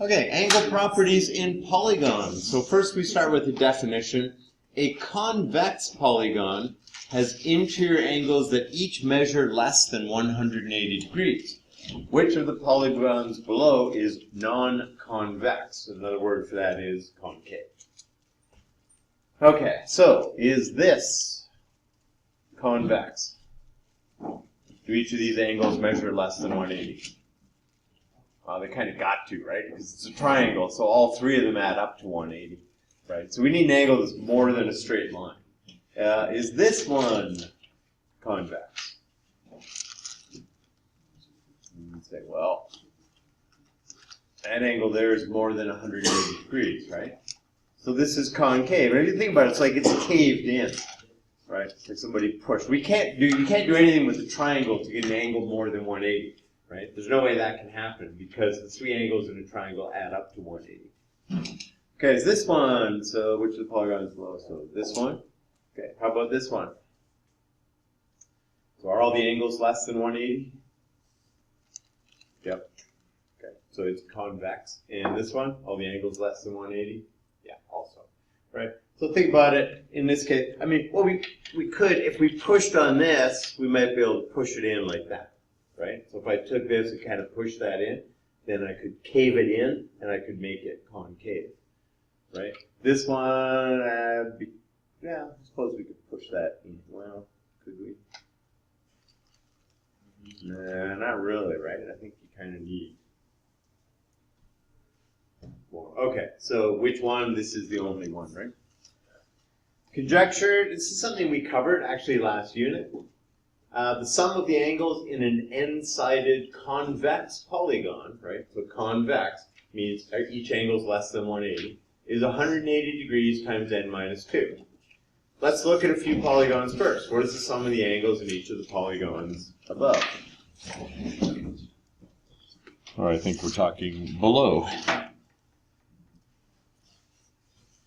Okay, angle properties in polygons. So first we start with the definition. A convex polygon has interior angles that each measure less than 180 degrees. Which of the polygons below is non-convex? Another word for that is concave. Okay, so is this convex? Do each of these angles measure less than 180? They kind of got to, right? Because it's a triangle, so all three of them add up to 180, right? So we need an angle that's more than a straight line. Is this one convex? You say, well, that angle there is more than 180 degrees, right? So this is concave. And if you think about it, it's like it's caved in, right? It's like somebody pushed. You can't do anything with a triangle to get an angle more than 180. Right? There's no way that can happen because the three angles in a triangle add up to 180. Okay, is this one? So which of the polygons below? So this one. Okay, how about this one? So are all the angles less than 180? Yep. Okay, so it's convex. And this one, all the angles less than 180? Yeah, also. Right? So think about it. In this case, I mean, well, we could, if we pushed on this, we might be able to push it in like that. Right? So if I took this and kind of pushed that in, then I could cave it in and I could make it concave. Right? This one, yeah, I suppose we could push that in. Well, could we? Nah, not really, right? I think you kind of need more. Okay, so which one? This is the only one, right? Conjecture, this is something we covered actually last unit. The sum of the angles in an n-sided convex polygon, right? So convex means each angle is less than 180, is 180 degrees times n minus 2. Let's look at a few polygons first. What is the sum of the angles in each of the polygons above? Or I think we're talking below.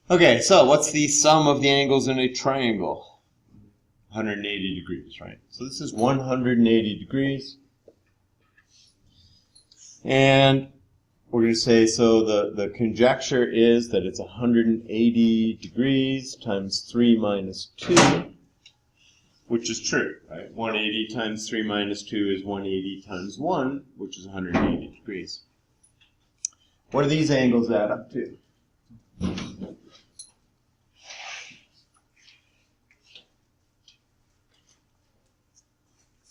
Okay, so what's the sum of the angles in a triangle? 180 degrees, right? So this is 180 degrees. And we're going to say, so the conjecture is that it's 180 degrees times 3 minus 2, which is true, right? 180 times 3 minus 2 is 180 times 1, which is 180 degrees. What do these angles add up to?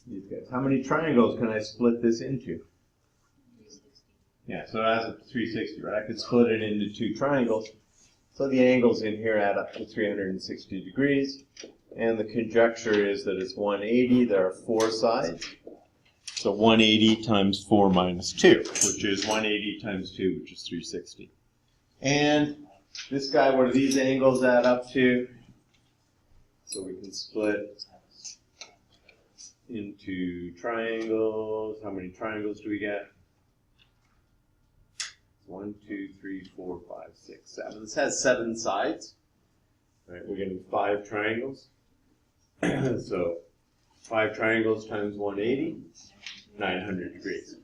These guys. How many triangles can I split this into? 360. Yeah, so it has a 360, right? I could split it into two triangles. So the angles in here add up to 360 degrees. And the conjecture is that it's 180. There are 4 sides. So 180 times 4 minus 2, which is 180 times 2, which is 360. And this guy, what do these angles add up to? So we can split into triangles. How many triangles do we get? 1, 2, 3, 4, 5, 6, 7. This has 7 sides. All right, we're getting 5 triangles. So 5 triangles times 180, 900 degrees.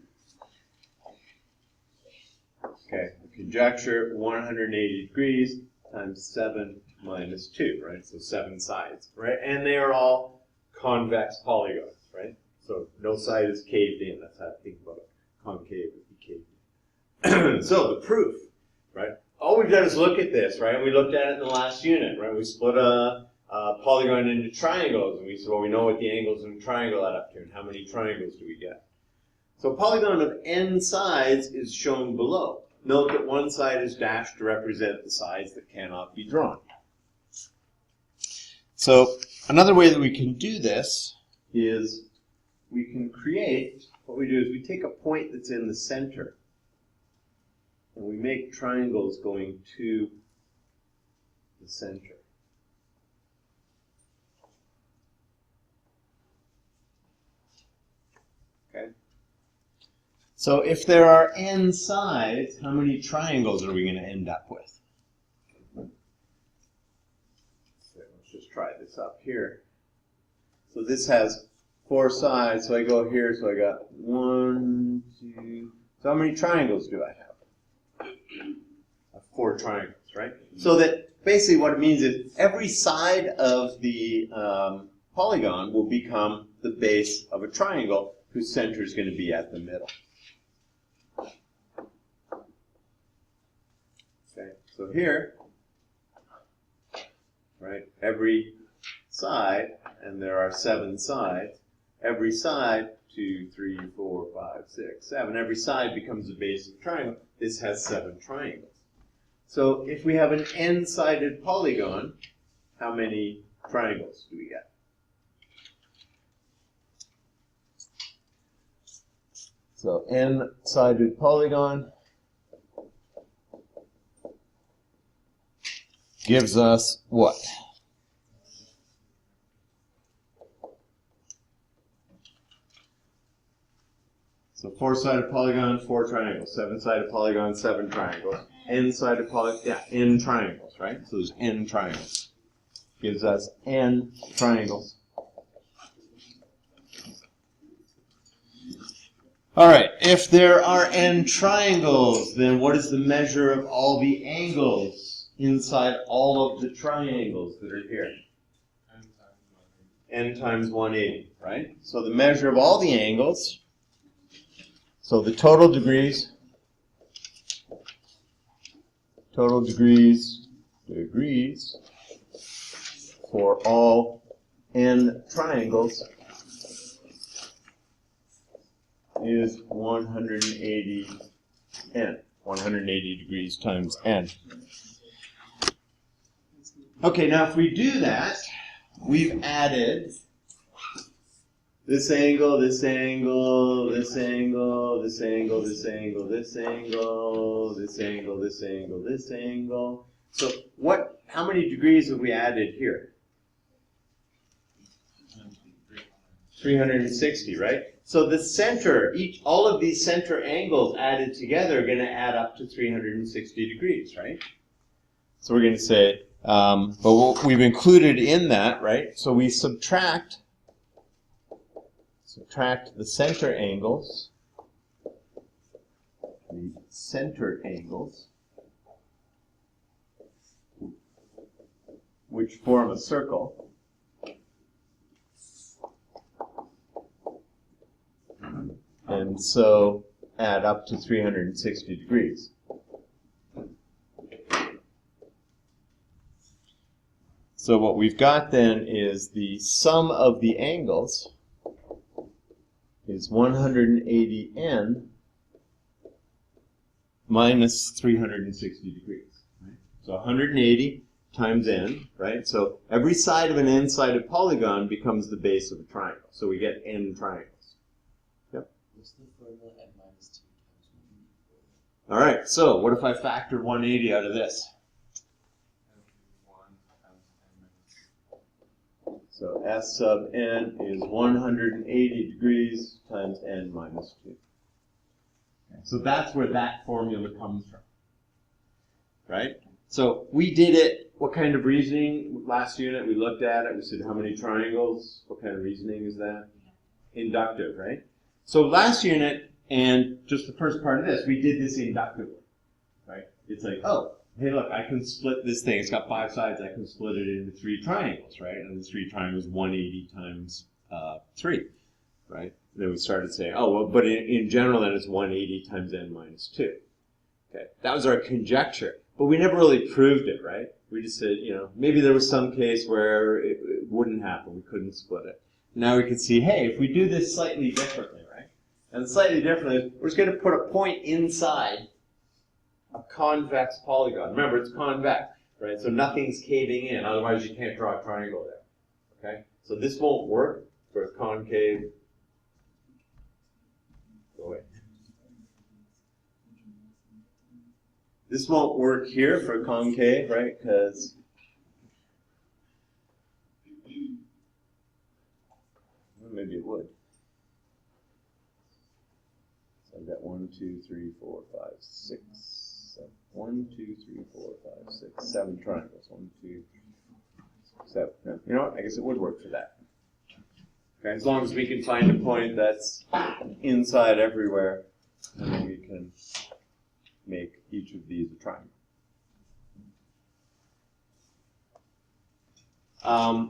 Okay, the conjecture, 180 degrees times 7 minus 2, right? So 7 sides, right? And they are all convex polygons, right? So no side is caved in. That's how to think about it. Concave would be caved in. So the proof, right? All we've done is look at this, right? We looked at it in the last unit, right? We split a polygon into triangles, and we said, well, we know what the angles in a triangle add up to, and how many triangles do we get? So a polygon of n sides is shown below. Note that one side is dashed to represent the sides that cannot be drawn. So another way that we can do this is we can create, what we do is we take a point that's in the center and we make triangles going to the center. Okay? So if there are n sides, how many triangles are we going to end up with? So let's just try this up here. So this has 4 sides, so I go here, so I got 1, 2. So how many triangles do I have? 4 triangles, right? So that basically what it means is every side of the polygon will become the base of a triangle whose center is going to be at the middle. Okay, so here, right, every side, and there are 7 sides, every side, 2, 3, 4, 5, 6, 7, every side becomes the base of the triangle. This has 7 triangles. So if we have an n-sided polygon, how many triangles do we get? So n-sided polygon gives us what? So 4-sided polygon, 4 triangles. 7-sided polygon, 7 triangles. N-sided polygon, yeah, n triangles, right? So there's n triangles. Gives us n triangles. All right, if there are n triangles, then what is the measure of all the angles inside all of the triangles that are here? N times 180, right? So the measure of all the angles, so the total degrees for all n triangles is 180 n, 180 degrees times n. Okay, now if we do that, we've added this angle, this angle, this angle, this angle, this angle, this angle, this angle, this angle, this angle. So how many degrees have we added here? 360, right? So the center, all of these center angles added together are going to add up to 360 degrees, right? So we're going to say, but what we've included in that, right? So we subtract the center angles, which form a circle, and so add up to 360 degrees. So what we've got then is the sum of the angles is 180n minus 360 degrees. Right? So 180 times n, right? So every side of an n-sided polygon becomes the base of a triangle. So we get n triangles. Yep. What's the formula n minus 2 times 1? All right, so what if I factor 180 out of this? So S sub n is 180 degrees times n minus 2. Okay, so that's where that formula comes from, right? So we did it, what kind of reasoning? Last unit we looked at it, we said how many triangles? What kind of reasoning is that? Inductive, right? So last unit, and just the first part of this, we did this inductively, right? It's like, oh, hey, look, I can split this thing. It's got 5 sides. I can split it into 3 triangles, right? And the 3 triangles, 180 times 3, right? And then we started saying, oh, well, but in general, then it's 180 times n minus 2. Okay, that was our conjecture. But we never really proved it, right? We just said, maybe there was some case where it wouldn't happen. We couldn't split it. Now we can see, hey, if we do this slightly differently, right? And slightly differently, we're just going to put a point inside a convex polygon. Remember, it's convex, right? So nothing's caving in. Otherwise, you can't draw a triangle there. Okay? So this won't work for a concave. Go away. This won't work here for a concave, right? Because well, maybe it would. So I've got 1, 2, 3, 4, 5, 6. 1, 2, 3, 4, 5, 6, 7 triangles. 1, 2, 7. No, you know what? I guess it would work for that. Okay, as long as we can find a point that's inside everywhere, and then we can make each of these a triangle.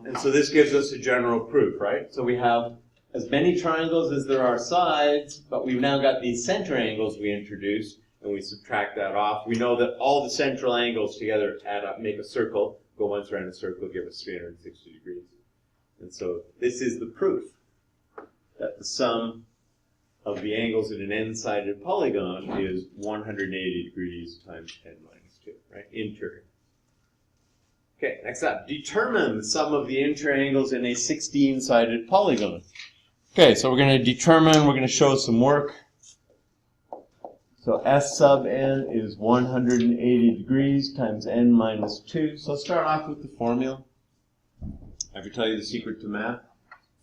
And so this gives us a general proof, right? So we have as many triangles as there are sides, but we've now got these center angles we introduced, and we subtract that off. We know that all the central angles together add up, make a circle, go once around a circle, give us 360 degrees. And so this is the proof that the sum of the angles in an n-sided polygon is 180 degrees times 10 minus 2, right? Interior. Okay, next up. Determine the sum of the interior angles in a 16-sided polygon. Okay, so we're going to show some work. So S sub n is 180 degrees times n minus 2. So start off with the formula. I ever tell you the secret to math?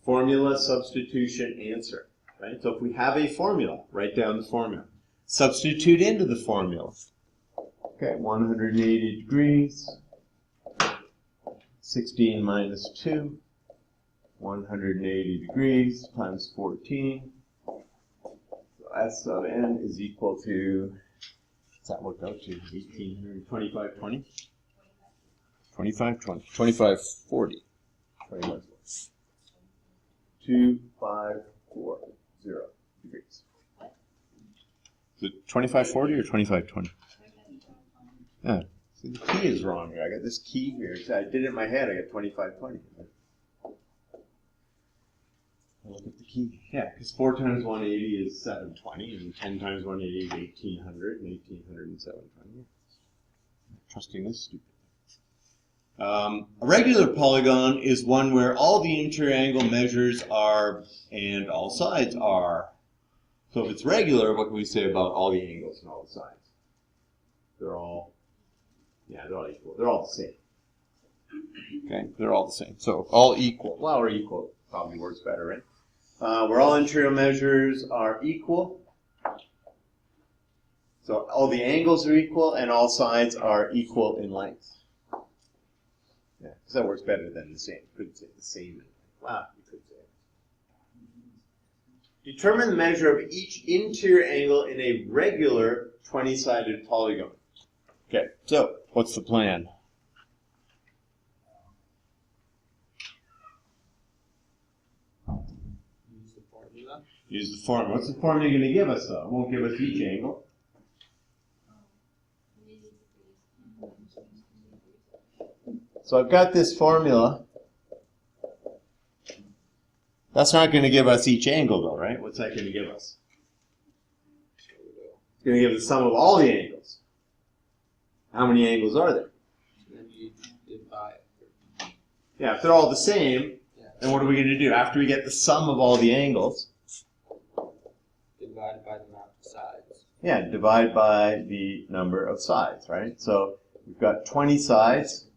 Formula, substitution, answer. Right? So if we have a formula, write down the formula. Substitute into the formula. Okay, 180 degrees, 16 minus 2, 180 degrees times 14. S sub n is equal to, what's that work out to? 1800, 2520? 2520, 2540. 2540 degrees. Is it 2540 or 2520? Yeah. See, the key is wrong here. I got this key here. I did it in my head. I got 2520. Look at the key. Yeah, because 4 times 180 is 720, and 10 times 180 is 1800, and 1800 and 720. Trusting this stupid. A regular polygon is one where all the interior angle measures are and all sides are. So if it's regular, what can we say about all the angles and all the sides? They're all equal. They're all the same. Okay, they're all the same. So all equal. Well, or equal probably works better, right? Where all interior measures are equal. So all the angles are equal and all sides are equal in length. Yeah, because that works better than the same. You could say the same. Wow, you could say it. Determine the measure of each interior angle in a regular 20-sided polygon. Okay, so what's the plan? Use the formula. Use the formula. What's the formula going to give us, though? It won't give us each angle. So I've got this formula. That's not going to give us each angle, though, right? What's that going to give us? It's going to give the sum of all the angles. How many angles are there? Then you divide. Yeah, if they're all the same, then what are we going to do? After we get the sum of all the angles, Divide by the amount of sides. yeah, divide by the number of sides, right? So we've got 20 sides.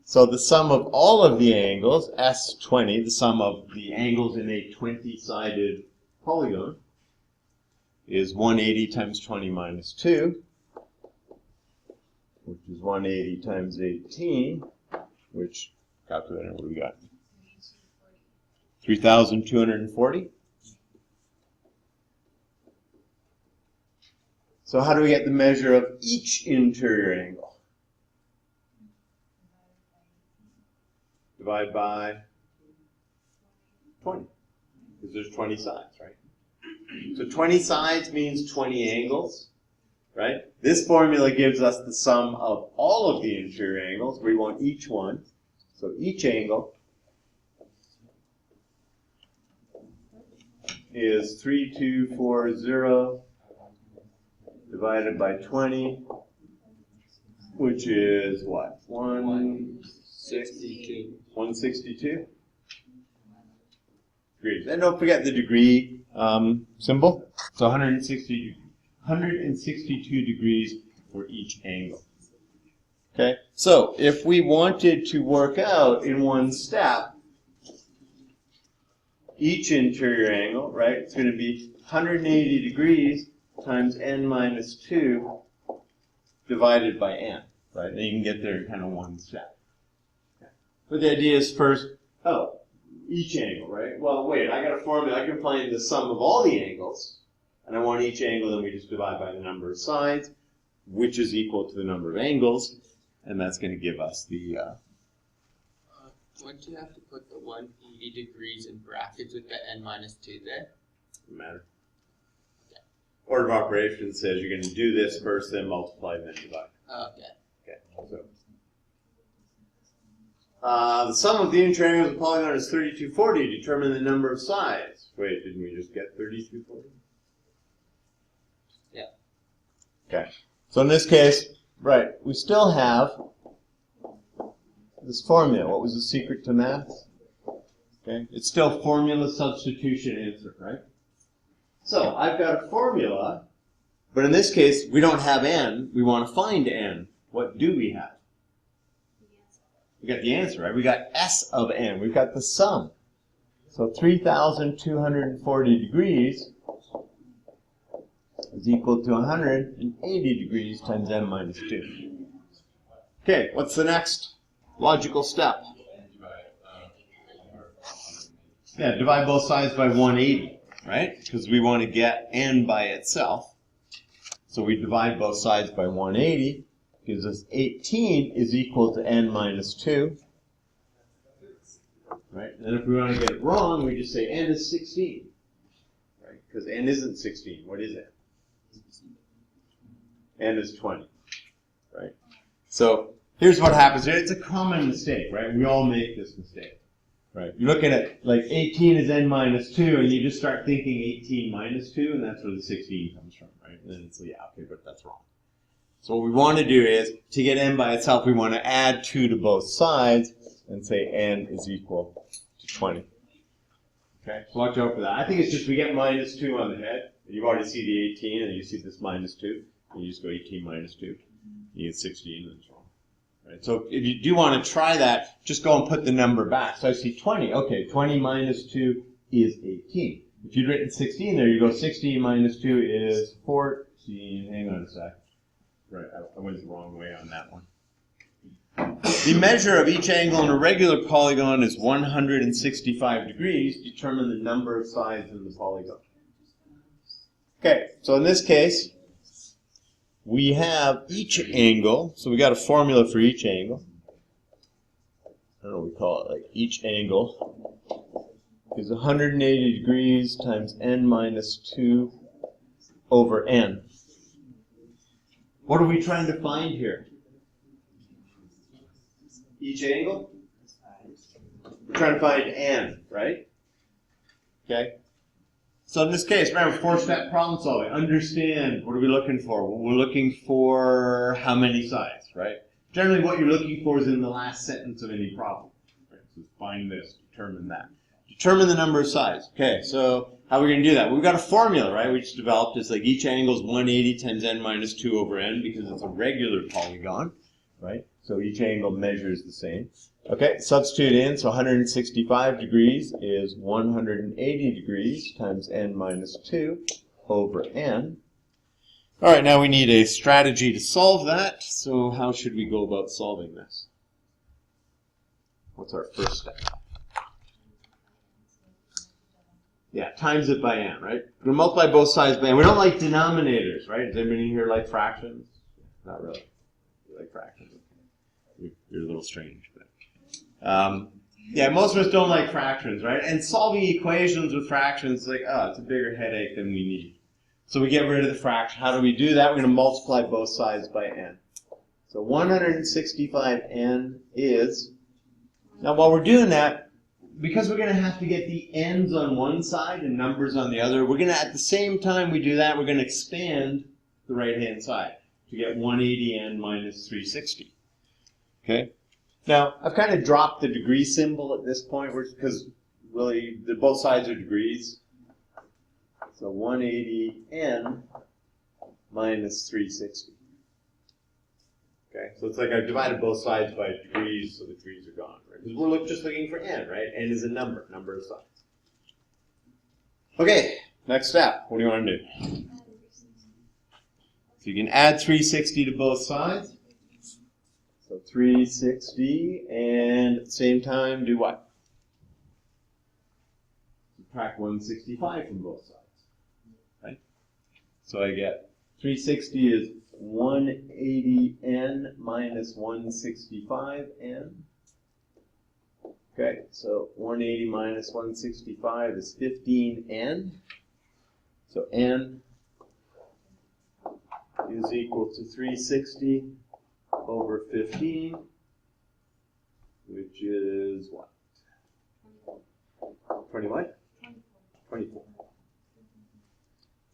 So the sum of all of the angles, S20, the sum of the angles in a 20-sided polygon, is 180 times 20 minus 2, which is 180 times 18, which, calculator, what do we got? 3,240? So how do we get the measure of each interior angle? Divide by 20, because there's 20 sides, right? So 20 sides means 20 angles, right? This formula gives us the sum of all of the interior angles. We want each one. So each angle is 3240 divided by 20, which is what? 162. 162 degrees. And don't forget the degree symbol. So 162 degrees for each angle. Okay? So if we wanted to work out in one step each interior angle, right, it's going to be 180 degrees times n minus 2 divided by n. Right? And you can get there in kind of one step. But the idea is first, each angle, right? Well, wait, I got a formula. I can find the sum of all the angles, and I want each angle, then we just divide by the number of sides. which is equal to the number of angles, and that's going to give us the, Wouldn't you have to put the 180 degrees in brackets with the n minus 2 there? doesn't matter. Order of operations says you're going to do this first, then multiply, then divide. Okay. Okay, so. The sum of the inner triangles of the polygon is 3240. Determine the number of sides. Wait, didn't we just get 3240? Yeah. Okay. So in this case, right, we still have this formula. What was the secret to math? Okay, it's still formula substitution answer, right? So I've got a formula, but in this case, we don't have n. We want to find n. What do we have? We got the answer, right? We got S of n. We've got the sum. So 3,240 degrees is equal to 180 degrees times n minus 2. Okay, what's the next logical step? Yeah, divide both sides by 180, right? Because we want to get n by itself. So we divide both sides by 180. Gives us 18 is equal to n minus 2. Right? And if we want to get it wrong, we just say n is 16. Right? Because n isn't 16. What is n? N is 20. Right? So here's what happens here. It's a common mistake, right? We all make this mistake. Right? You look at it like 18 is n minus 2, and you just start thinking 18 minus 2, and that's where the 16 comes from, right? And then it's, yeah, okay, but that's wrong. So what we want to do is, to get n by itself, we want to add 2 to both sides and say n is equal to 20. Okay, so watch out for that. I think it's just we get minus 2 on the head. You already see the 18, and you see this minus 2. And you just go 18 minus 2. You get 16, and it's wrong. Right? So if you do want to try that, just go and put the number back. So I see 20. Okay, 20 minus 2 is 18. If you'd written 16 there, you go 16 minus 2 is 14. Hang on a sec. Right, I went the wrong way on that one. The measure of each angle in a regular polygon is 165 degrees. Determine the number of sides in the polygon. Okay, so in this case, we have each angle. So we got a formula for each angle. I don't know what we call it, like each angle is 180 degrees times n minus 2 over n. What are we trying to find here? Each angle? We're trying to find n, right? Okay. So in this case, remember, 4-step problem solving. Understand, what are we looking for? Well, we're looking for how many sides, right? Generally, what you're looking for is in the last sentence of any problem. Right? So find this, determine that. Determine the number of sides. Okay, so how are we going to do that? Well, we've got a formula, right? We just developed. It's like each angle is 180 times n minus 2 over n because it's a regular polygon, right? So each angle measures the same. Okay, substitute in. So 165 degrees is 180 degrees times n minus 2 over n. All right, now we need a strategy to solve that. So how should we go about solving this? What's our first step? Yeah, times it by n, right? We're going to multiply both sides by n. We don't like denominators, right? Does anybody here like fractions? Not really. You like fractions. You're a little strange. But yeah, most of us don't like fractions, right? And solving equations with fractions is like, oh, it's a bigger headache than we need. So we get rid of the fraction. How do we do that? We're going to multiply both sides by n. So 165n is, now while we're doing that, because we're going to have to get the n's on one side and numbers on the other, we're going to, at the same time we do that, we're going to expand the right-hand side to get 180n minus 360. Okay? Now, I've kind of dropped the degree symbol at this point, because really, both sides are degrees. So 180n minus 360. Okay, so it's like I've divided both sides by degrees, so the degrees are gone, right? Because we're just looking for n, right? N is a number of sides. Okay, next step. What do you want to do? So you can add 360 to both sides. So 360, and at the same time, do what? Subtract 165 from both sides, right? So I get 360 is 180 minus 165n. Okay, so 180 minus 165 is 15n. So n is equal to 360 over 15, which is what? 20 what? 24.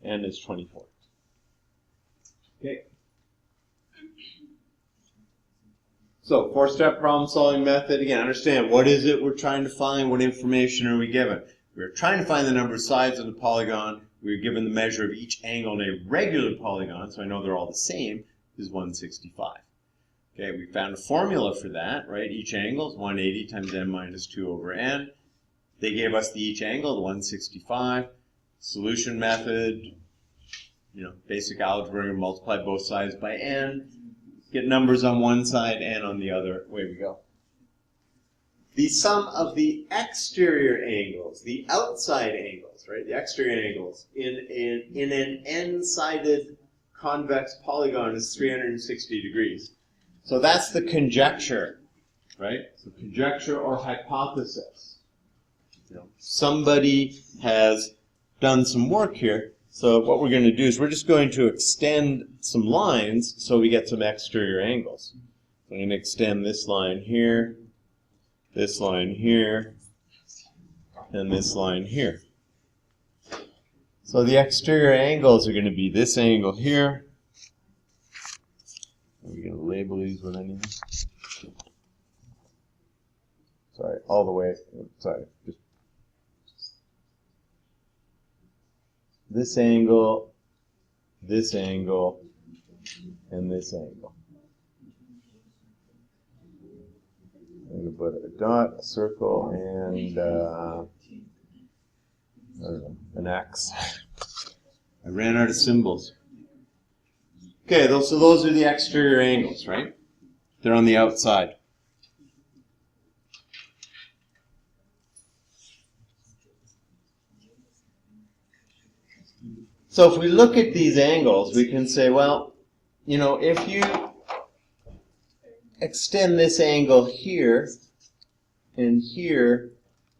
N is 24. Okay. So, four-step problem-solving method. Again, understand, what is it we're trying to find? What information are we given? We're trying to find the number of sides of the polygon. We're given the measure of each angle in a regular polygon, so I know they're all the same, is 165. Okay, we found a formula for that, right? Each angle is 180 times n minus 2 over n. They gave us the each angle, the 165. Solution method, basic algebra, we're going to multiply both sides by n. Get numbers on one side and on the other. Away we go. The sum of the exterior angles, the outside angles, right? The exterior angles in an n-sided convex polygon is 360 degrees. So that's the conjecture, right? So conjecture or hypothesis. Somebody has done some work here. So what we're going to do is we're just going to extend some lines so we get some exterior angles. I'm going to extend this line here, and this line here. So the exterior angles are going to be this angle here. Are we going to label these with anything? Sorry, all the way. Sorry, just this angle, and this angle. I'm going to put a dot, a circle, and I don't know, an X. I ran out of symbols. Okay, so those are the exterior angles, right? They're on the outside. So if we look at these angles, we can say, well, if you extend this angle here, and here,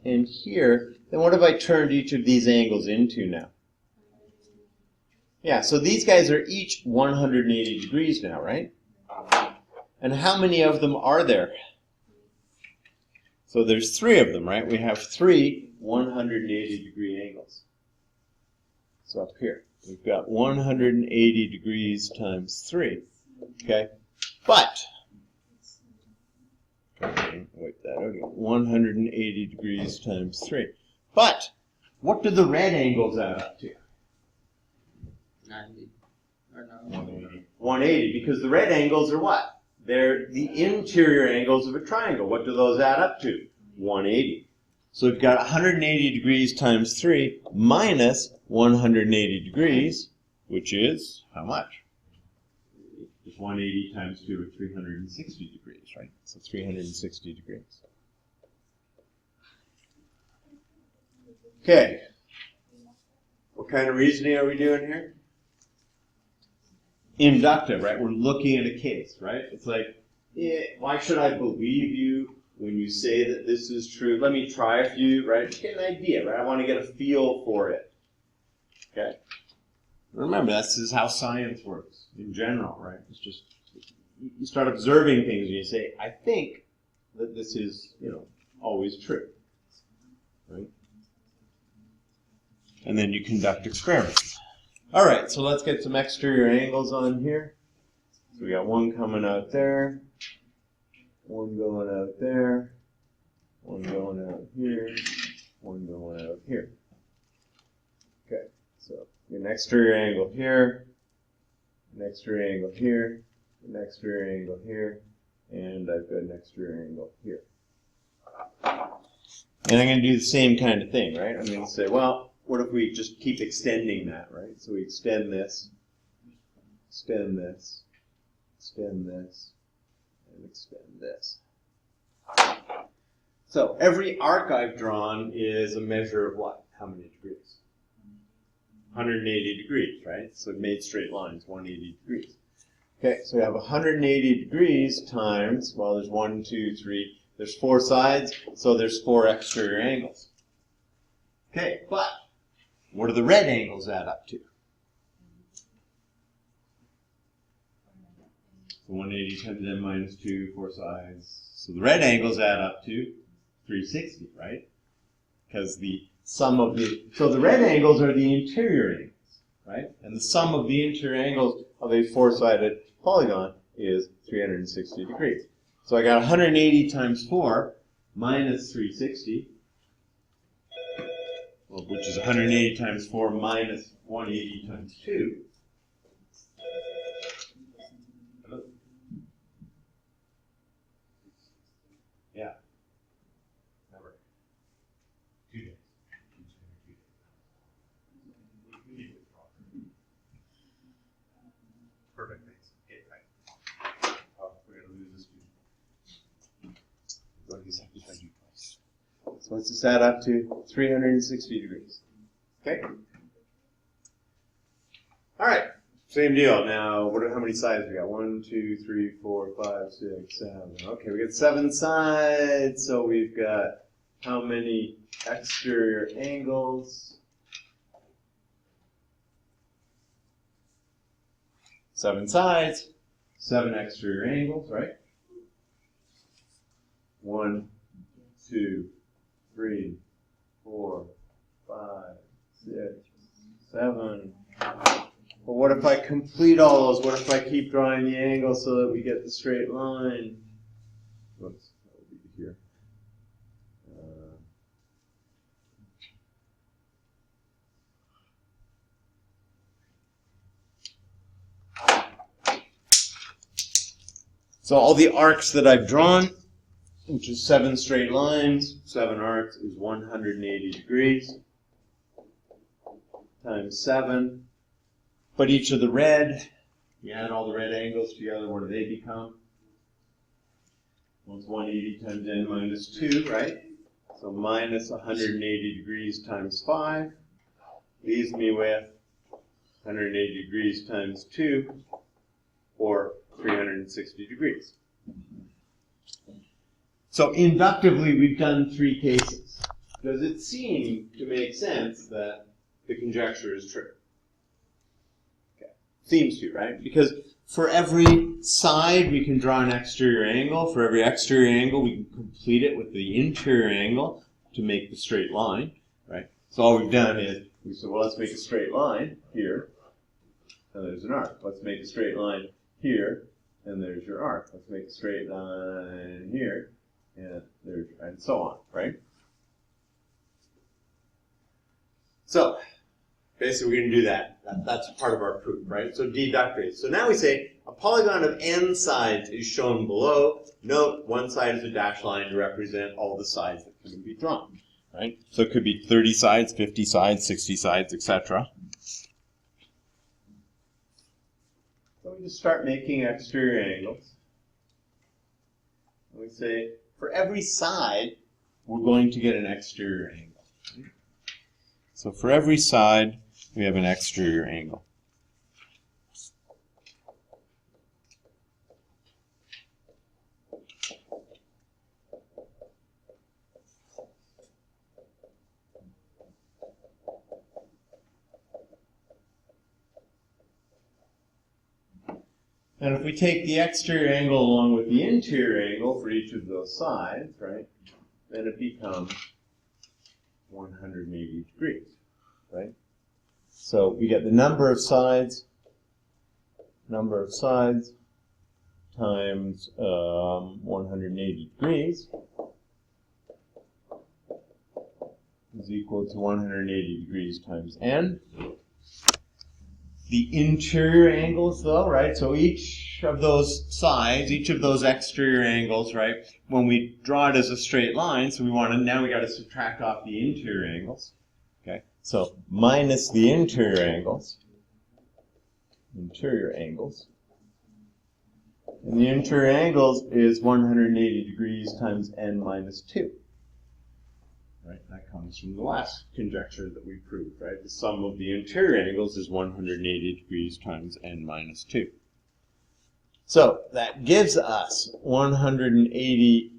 and here, then what have I turned each of these angles into now? Yeah, so these guys are each 180 degrees now, right? And how many of them are there? So there's 3 of them, right? We have 3 180 degree angles. So up here, we've got 180 degrees times 3, okay? But, wipe that out again, 180 degrees times 3. But, what do the red angles add up to? 90. Or no? 180. 180, because the red angles are what? They're the interior angles of a triangle. What do those add up to? 180. So we've got 180 degrees times 3 minus 180 degrees, which is how much? Just 180 times 2 is 360 degrees, right? So 360 degrees. Okay. What kind of reasoning are we doing here? Inductive, right? We're looking at a case, right? It's like, why should I believe you when you say that this is true? Let me try a few, right? Just get an idea, right? I want to get a feel for it. Okay. Remember, this is how science works in general, right? It's just, you start observing things and you say, I think that this is, always true, right? And then you conduct experiments. All right, so let's get some exterior angles on here. So we got one coming out there, one going out there, one going out here, one going out here. Okay, so an exterior angle here, an exterior angle here, an exterior angle here, and I've got an exterior angle here. And I'm going to do the same kind of thing, right? I'm going to say, well, what if we just keep extending that, right? So we extend this, extend this, extend this, and extend this. So every arc I've drawn is a measure of what? How many degrees? 180 degrees, right? So it made straight lines, 180 degrees. Okay, so we have 180 degrees times, well, there's 1, 2, 3, there's 4 sides, so there's 4 exterior angles. Okay, but what do the red angles add up to? So 180 times n minus 2, 4 sides. So the red angles add up to 360, right? Because the sum of the, so the red angles are the interior angles, right? And the sum of the interior angles of a 4-sided polygon is 360 degrees. So I got 180 times 4 minus 360, well, which is 180 times 4 minus 180 times 2. Yeah. Never. 2 days. Perfect. Thanks. Okay, right. Oh, we're going to lose this student. So what's this add up to? 360 degrees. Okay? All right. Same deal. Now, how many sides we got? 1, 2, 3, 4, 5, 6, 7. Okay, we got 7 sides. So we've got how many exterior angles? 7 sides, 7 exterior angles, right? 1, 2, 3, 4, 5, 6, 7. But what if I complete all those? What if I keep drawing the angle so that we get the straight line? Whoops, that will be here. So all the arcs that I've drawn, which is 7 straight lines, 7 arcs is 180 degrees times 7. But each of the red, you add all the red angles together, what do they become? Well, it's 180 times n minus 2, right? So minus 180 degrees times 5 leaves me with 180 degrees times 2, or 360 degrees. So inductively, we've done 3 cases. Does it seem to make sense that the conjecture is true? Okay. Seems to, right? Because for every side, we can draw an exterior angle. For every exterior angle, we can complete it with the interior angle to make the straight line, right? So all we've done is, we said, well, let's make a straight line here, and there's an arc. Let's make a straight line here, and there's your arc. Let's make a straight line here, and so on, right? So basically, we're going to do that. That's part of our proof, right? So deductively. So now we say a polygon of n sides is shown below. Note, one side is a dashed line to represent all the sides that can be drawn, right? So it could be 30 sides, 50 sides, 60 sides, etc. So we just start making exterior angles. And we say, for every side, we're going to get an exterior angle. So for every side, we have an exterior angle. And if we take the exterior angle along with the interior angle for each of those sides, right, then it becomes 180 degrees, right? So we get the number of sides times 180 degrees is equal to 180 degrees times n. The interior angles, though, right? So each of those sides, each of those exterior angles, right? When we draw it as a straight line, so now we got to subtract off the interior angles. Okay, so minus the interior angles. And the interior angles is 180 degrees times n minus 2. Right, that comes from the last conjecture that we proved, right? The sum of the interior angles is 180 degrees times n minus 2. So that gives us 180n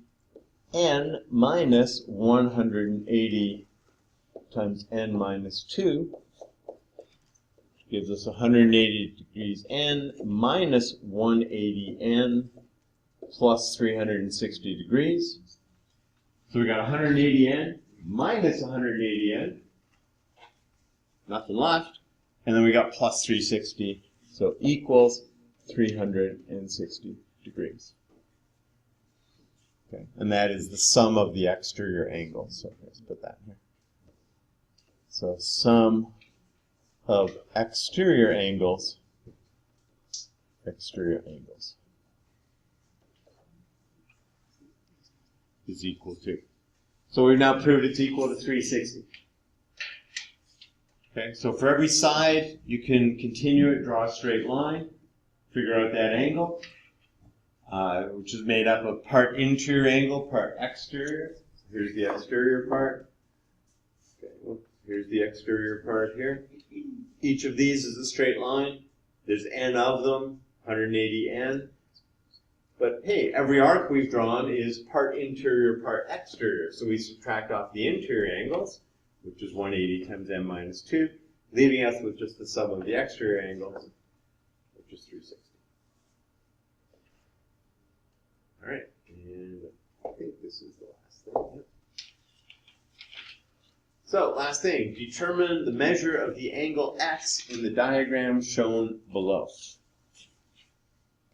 minus 180 times n minus 2, which gives us 180 degrees n minus 180n plus 360 degrees. So we got 180n minus 180n, nothing left, and then we got plus 360, so equals 360 degrees. Okay, and that is the sum of the exterior angles. So let's put that here. So sum of exterior angles is equal to. So we've now proved it's equal to 360. Okay, so for every side, you can continue it, draw a straight line, figure out that angle, which is made up of part interior angle, part exterior. Here's the exterior part. Okay, well, here's the exterior part here. Each of these is a straight line. There's n of them, 180n. But hey, every arc we've drawn is part interior, part exterior. So we subtract off the interior angles, which is 180 times n minus 2, leaving us with just the sum of the exterior angles, which is 360. All right, and I think this is the last thing. Yep. So, last thing, determine the measure of the angle x in the diagram shown below.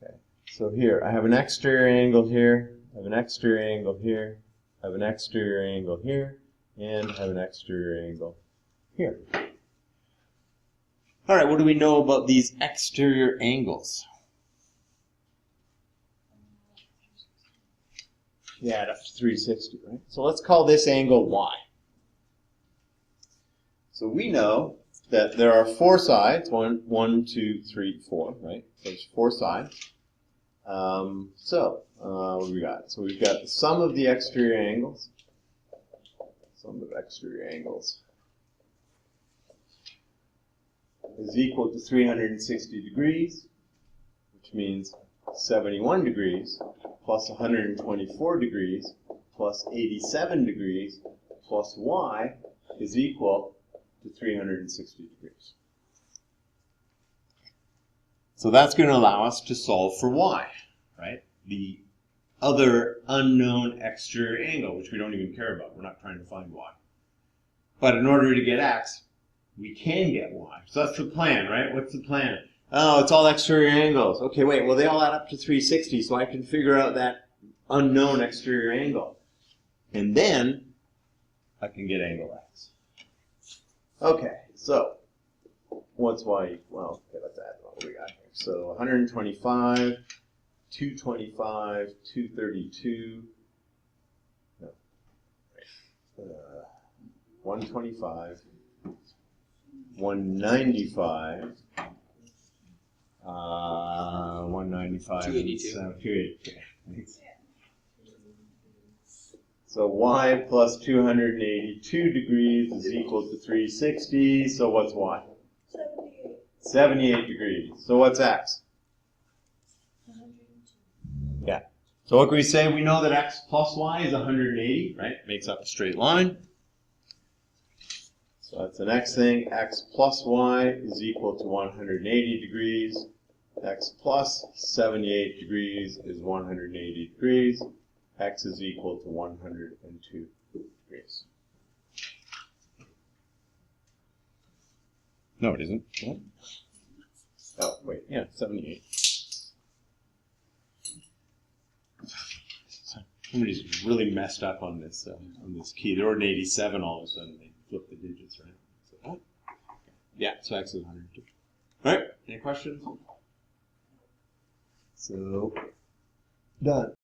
Okay, so here, I have an exterior angle here, I have an exterior angle here, I have an exterior angle here, and I have an exterior angle here. All right, what do we know about these exterior angles? Yeah, add up to 360, right? So let's call this angle y. So we know that there are 4 sides, 1, 2, 3, 4, right? So there's 4 sides. What do we got? So we've got the sum of the exterior angles. Sum of exterior angles is equal to 360 degrees, which means 71 degrees plus 124 degrees plus 87 degrees plus y is equal to 360 degrees. So that's going to allow us to solve for y, right? The other unknown exterior angle, which we don't even care about. We're not trying to find y. But in order to get x, we can get y. So that's the plan, right? What's the plan? Oh, it's all exterior angles. Okay, wait, well, they all add up to 360, so I can figure out that unknown exterior angle. And then I can get angle x. Okay, so what's y? Well, okay, let's add what we got here. So 125, 225, 232, no, 125, 195, 195, 282. 282. Thanks. So y plus 282 degrees is equal to 360. So what's y? 78. 78 degrees. So what's x? 102. Yeah. So what can we say? We know that x plus y is 180, right? Makes up a straight line. So that's the next thing. X plus y is equal to 180 degrees. X plus 78 degrees is 180 degrees. X is equal to 102 degrees. No, it isn't. What? Oh, wait. Yeah, 78. Somebody's really messed up on this key. They're in 87 all of a sudden. They flip the digits, right? So, oh. Yeah, so X is 102. All right, any questions? So, done.